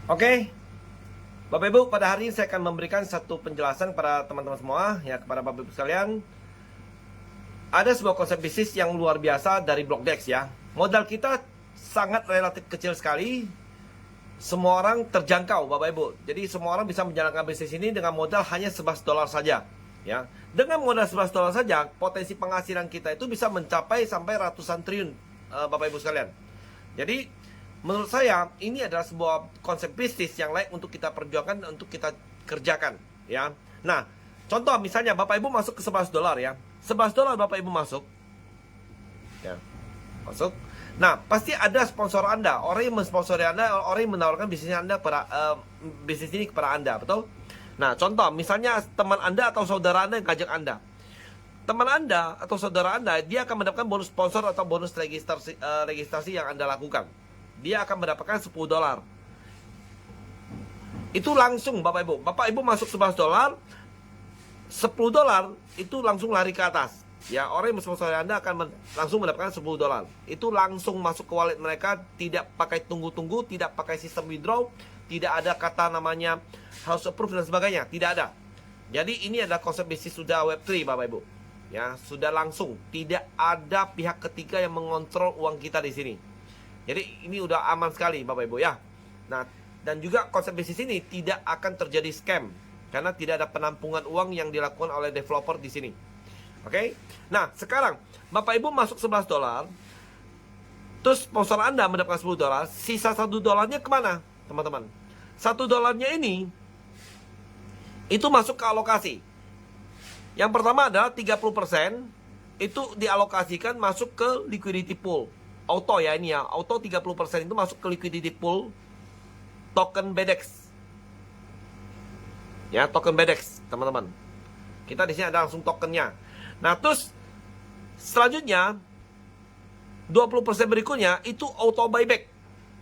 Oke, Bapak Ibu, pada hari ini saya akan memberikan satu penjelasan kepada teman-teman semua, ya, kepada Bapak Ibu sekalian. Ada sebuah konsep bisnis yang luar biasa dari Blockdex, ya. Modal kita sangat relatif kecil sekali. Semua orang terjangkau, Bapak Ibu. Jadi semua orang bisa menjalankan bisnis ini dengan modal hanya $11 saja, ya. Dengan modal $11 saja, potensi penghasilan kita itu bisa mencapai sampai ratusan triliun, Bapak Ibu sekalian. Jadi menurut saya ini adalah sebuah konsep bisnis yang layak untuk kita perjuangkan, untuk kita kerjakan, ya. Nah, contoh misalnya Bapak Ibu masuk ke $11, ya. $11 Bapak Ibu masuk, ya. Masuk. Nah, pasti ada sponsor Anda, orang yang mensponsori Anda, orang yang menawarkan bisnis Anda bisnis ini kepada Anda, betul? Nah, contoh misalnya teman Anda atau saudara Anda yang ngajak Anda. Teman Anda atau saudara Anda, dia akan mendapatkan bonus sponsor atau bonus registrasi yang Anda lakukan. Dia akan mendapatkan $10. Itu langsung Bapak Ibu. Bapak Ibu masuk $11, $10 itu langsung lari ke atas. Ya, orang yang mensponsori Anda akan langsung mendapatkan $10. Itu langsung masuk ke wallet mereka, tidak pakai tunggu-tunggu, tidak pakai sistem withdraw, tidak ada kata namanya house approve dan sebagainya, tidak ada. Jadi ini adalah konsep bisnis sudah Web3 Bapak Ibu. Ya, sudah langsung, tidak ada pihak ketiga yang mengontrol uang kita di sini. Jadi ini udah aman sekali Bapak Ibu, ya. Nah, dan juga konsep bisnis ini tidak akan terjadi scam karena tidak ada penampungan uang yang dilakukan oleh developer di sini. Oke. Nah, sekarang Bapak Ibu masuk $11, terus sponsor Anda mendapatkan $10, sisa $1 kemana, teman-teman? $1 ini itu masuk ke alokasi. Yang pertama adalah 30% itu dialokasikan masuk ke liquidity pool. Auto, ya, ini ya, auto 30% itu masuk ke liquidity pool token BDEX. Ya, token BDEX, teman-teman. Kita di sini ada langsung tokennya. Nah, terus selanjutnya 20% berikutnya itu auto buyback.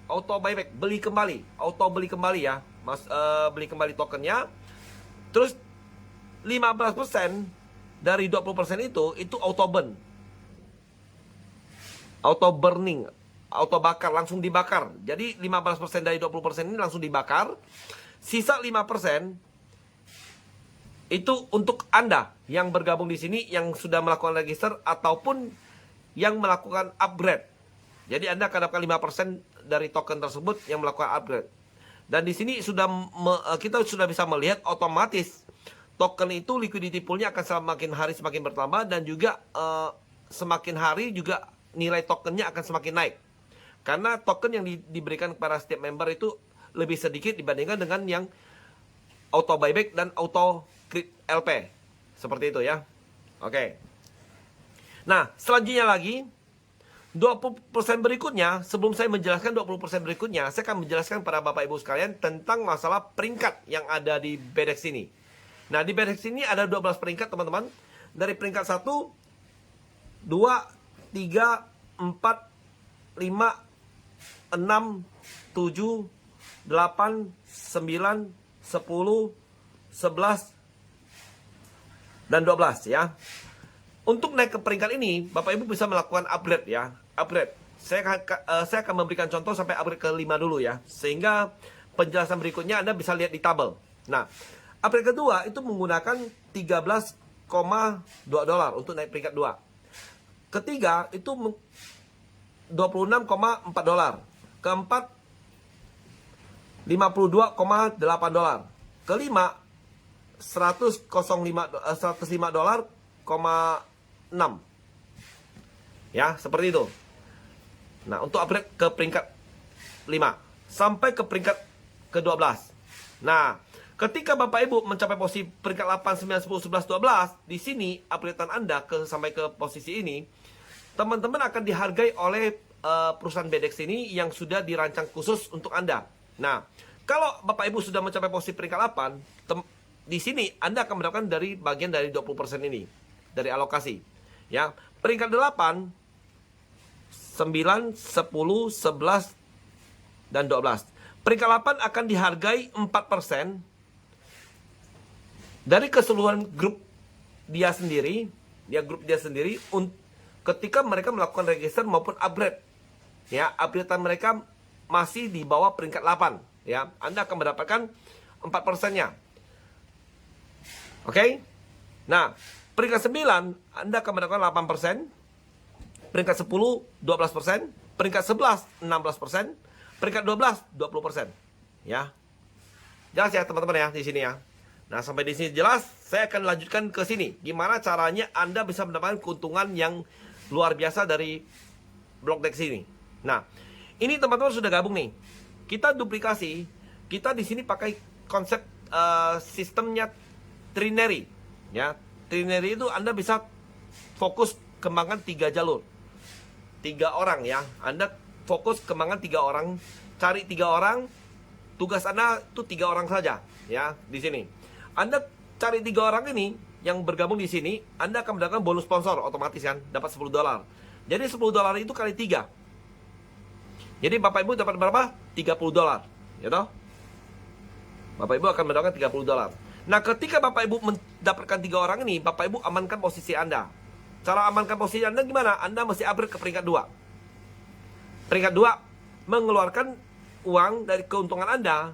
Auto buyback, beli kembali, auto beli kembali, ya. Beli kembali tokennya. Terus 15% dari 20% itu auto burn. Auto burning, auto bakar, langsung dibakar. Jadi 15% dari 20% ini langsung dibakar. Sisa 5% itu untuk Anda yang bergabung di sini, yang sudah melakukan register ataupun yang melakukan upgrade. Jadi Anda akan dapatkan 5% dari token tersebut yang melakukan upgrade. Dan di sini kita sudah bisa melihat otomatis token itu liquidity poolnya akan semakin hari semakin bertambah, dan juga semakin hari juga nilai tokennya akan semakin naik. Karena token yang diberikan kepada setiap member itu lebih sedikit dibandingkan dengan yang auto buyback dan auto LP. Seperti itu, ya. Oke. Nah, selanjutnya lagi 20% berikutnya, sebelum saya menjelaskan 20% berikutnya, saya akan menjelaskan pada Bapak Ibu sekalian tentang masalah peringkat yang ada di BDEX ini. Nah, di BDEX ini ada 12 peringkat, teman-teman. Dari peringkat 1, 2, 3, 4, 5, 6, 7, 8, 9, 10, 11, dan 12, ya. Untuk naik ke peringkat ini, Bapak Ibu bisa melakukan upgrade, ya. Upgrade. Saya akan memberikan contoh sampai upgrade ke 5 dulu, ya. Sehingga penjelasan berikutnya Anda bisa lihat di tabel. Nah, upgrade kedua itu menggunakan $13,2 untuk naik peringkat 2. Ketiga itu $26,4. Keempat $52,8. Kelima $105,6. Ya, seperti itu. Nah, untuk upgrade ke peringkat 5 sampai ke peringkat ke-12. Nah, ketika Bapak Ibu mencapai posisi peringkat 8, 9, 10, 11, 12, di sini upgradean Anda sampai ke posisi ini, teman-teman akan dihargai oleh perusahaan BDEX ini yang sudah dirancang khusus untuk Anda. Nah, kalau Bapak Ibu sudah mencapai posisi peringkat 8, di sini Anda akan mendapatkan dari bagian dari 20% ini, dari alokasi. Ya, peringkat 8, 9, 10, 11, dan 12. Peringkat 8 akan dihargai 4% dari keseluruhan grup dia sendiri, ketika mereka melakukan register maupun upgrade. Ya, upgradean mereka masih di bawah peringkat 8. ya, Anda akan mendapatkan 4%-nya. Oke? Nah, peringkat 9, Anda akan mendapatkan 8%. Peringkat 10, 12%. Peringkat 11, 16%. Peringkat 12, 20%. Ya. Jelas ya teman-teman ya di sini ya. Nah, sampai di sini jelas, saya akan lanjutkan ke sini. Gimana caranya Anda bisa mendapatkan keuntungan yang luar biasa dari BlockDex ini. Nah, ini teman-teman sudah gabung nih. Kita duplikasi, kita di sini pakai konsep sistemnya trinary. Ya, trinary itu Anda bisa fokus kembangkan 3 jalur. 3 orang ya. Anda fokus kembangkan 3 orang, cari 3 orang. Tugas Anda itu 3 orang saja ya di sini. Anda cari 3 orang ini yang bergabung di sini, Anda akan mendapatkan bonus sponsor otomatis kan, dapat $10. Jadi $10 itu kali 3. Jadi Bapak Ibu dapat berapa? $30, ya toh? Bapak Ibu akan mendapatkan $30. Nah, ketika Bapak Ibu mendapatkan 3 orang ini, Bapak Ibu amankan posisi Anda. Cara amankan posisi Anda gimana? Anda mesti upgrade ke peringkat 2. Peringkat 2 mengeluarkan uang dari keuntungan Anda.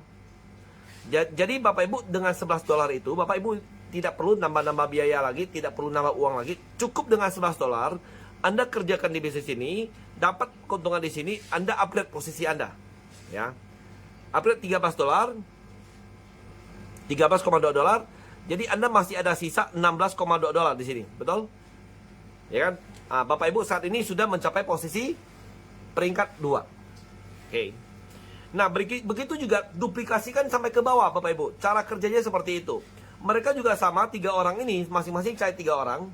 Jadi Bapak Ibu dengan $11 itu, Bapak Ibu tidak perlu nambah-nambah biaya lagi, tidak perlu nambah uang lagi. Cukup dengan $11, Anda kerjakan di bisnis ini, dapat keuntungan di sini, Anda upgrade posisi Anda. Ya. Upgrade $13, $13,2. Jadi Anda masih ada sisa $16,2 di sini. Betul? Ya kan? Nah, Bapak Ibu saat ini sudah mencapai posisi peringkat 2. Oke. Nah, begitu juga duplikasikan sampai ke bawah Bapak Ibu. Cara kerjanya seperti itu. Mereka juga sama, 3 orang ini masing-masing cari 3 orang.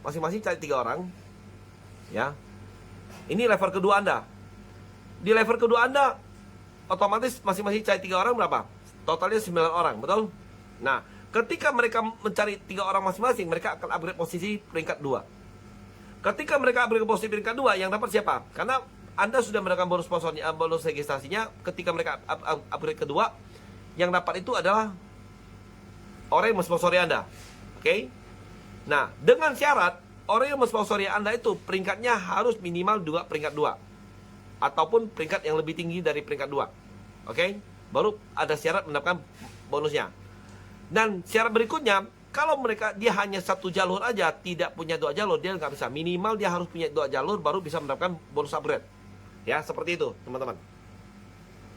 Masing-masing cari 3 orang. Ya. Ini level kedua Anda. Di level kedua Anda otomatis masing-masing cari 3 orang berapa? Totalnya 9 orang, betul? Nah, ketika mereka mencari 3 orang masing-masing, mereka akan upgrade posisi peringkat 2. Ketika mereka upgrade posisi peringkat 2, yang dapat siapa? Karena Anda sudah mendapatkan bonus sponsornya, bonus registrasinya. Ketika mereka upgrade kedua, yang dapat itu adalah orang yang mensponsori Anda. Oke? Nah, dengan syarat orang yang mensponsori Anda itu peringkatnya harus minimal 2 peringkat 2. Ataupun peringkat yang lebih tinggi dari peringkat 2. Oke? Baru ada syarat mendapatkan bonusnya. Dan syarat berikutnya, kalau mereka dia hanya 1 jalur aja, tidak punya 2 jalur, dia nggak bisa. Minimal dia harus punya 2 jalur baru bisa mendapatkan bonus upgrade. Ya, seperti itu, teman-teman.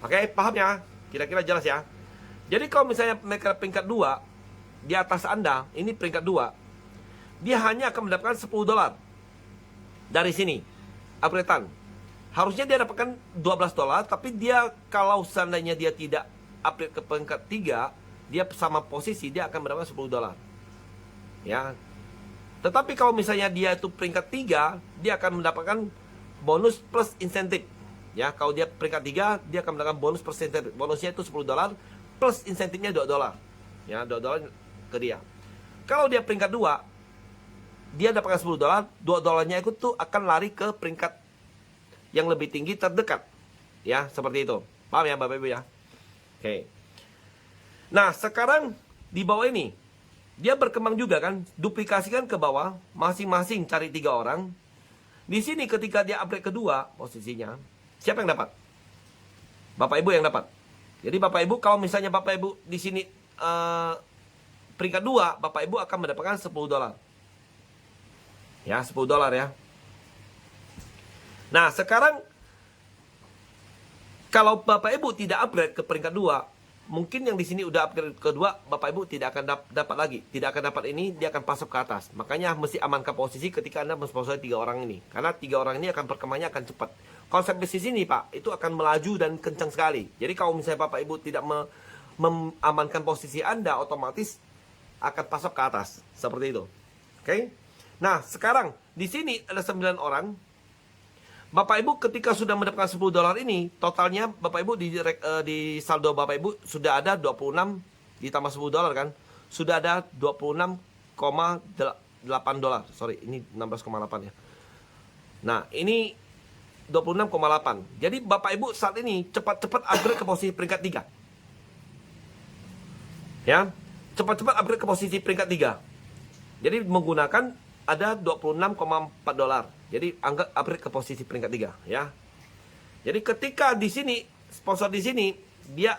Oke, paham ya? Kira-kira jelas ya? Jadi kalau misalnya mereka peringkat 2 di atas Anda, ini peringkat 2, dia hanya akan mendapatkan $10 dari sini, upgradean. Harusnya dia dapatkan $12, tapi dia kalau seandainya dia tidak upgrade ke peringkat 3, dia sama posisi, dia akan mendapatkan $10. Ya. Tetapi kalau misalnya dia itu peringkat 3, dia akan mendapatkan bonus plus insentif. Ya, kalau dia peringkat 3, dia akan mendapatkan bonus plus insentif. Bonusnya itu $10 plus insentifnya $2. Ya, $2 ke dia. Kalau dia peringkat 2, dia dapatkan $10, $2-nya itu tuh akan lari ke peringkat yang lebih tinggi terdekat. Ya, seperti itu. Paham ya Bapak Ibu ya? Oke. Nah, sekarang di bawah ini dia berkembang juga kan, duplikasikan ke bawah, masing-masing cari 3 orang. Di sini ketika dia upgrade kedua posisinya, siapa yang dapat? Bapak Ibu yang dapat. Jadi Bapak Ibu kalau misalnya Bapak Ibu di sini peringkat 2, Bapak Ibu akan mendapatkan $10. Ya, $10 ya. Nah, sekarang kalau Bapak Ibu tidak upgrade ke peringkat 2, mungkin yang di sini udah upgrade kedua, Bapak Ibu tidak akan dapat lagi. Tidak akan dapat ini, dia akan pasok ke atas. Makanya mesti amankan posisi ketika Anda mensponsori 3 orang ini. Karena 3 orang ini akan perkembangannya akan cepat. Konsep bisnis ini Pak, itu akan melaju dan kencang sekali. Jadi kalau misalnya Bapak Ibu tidak mengamankan posisi Anda, otomatis akan pasok ke atas. Seperti itu. Oke? Nah, sekarang di sini ada 9 orang. Bapak Ibu ketika sudah mendapatkan $10 ini, totalnya Bapak Ibu di saldo Bapak Ibu sudah ada 26 ditambah $10 kan. Sudah ada $26,8. Sorry, ini 16,8 ya. Nah, ini 26,8. Jadi Bapak Ibu saat ini cepat-cepat upgrade ke posisi peringkat 3. Ya. Cepat-cepat upgrade ke posisi peringkat 3. Jadi menggunakan ada $26,4. Jadi anggap upgrade ke posisi peringkat 3 ya. Jadi ketika di sini sponsor di sini dia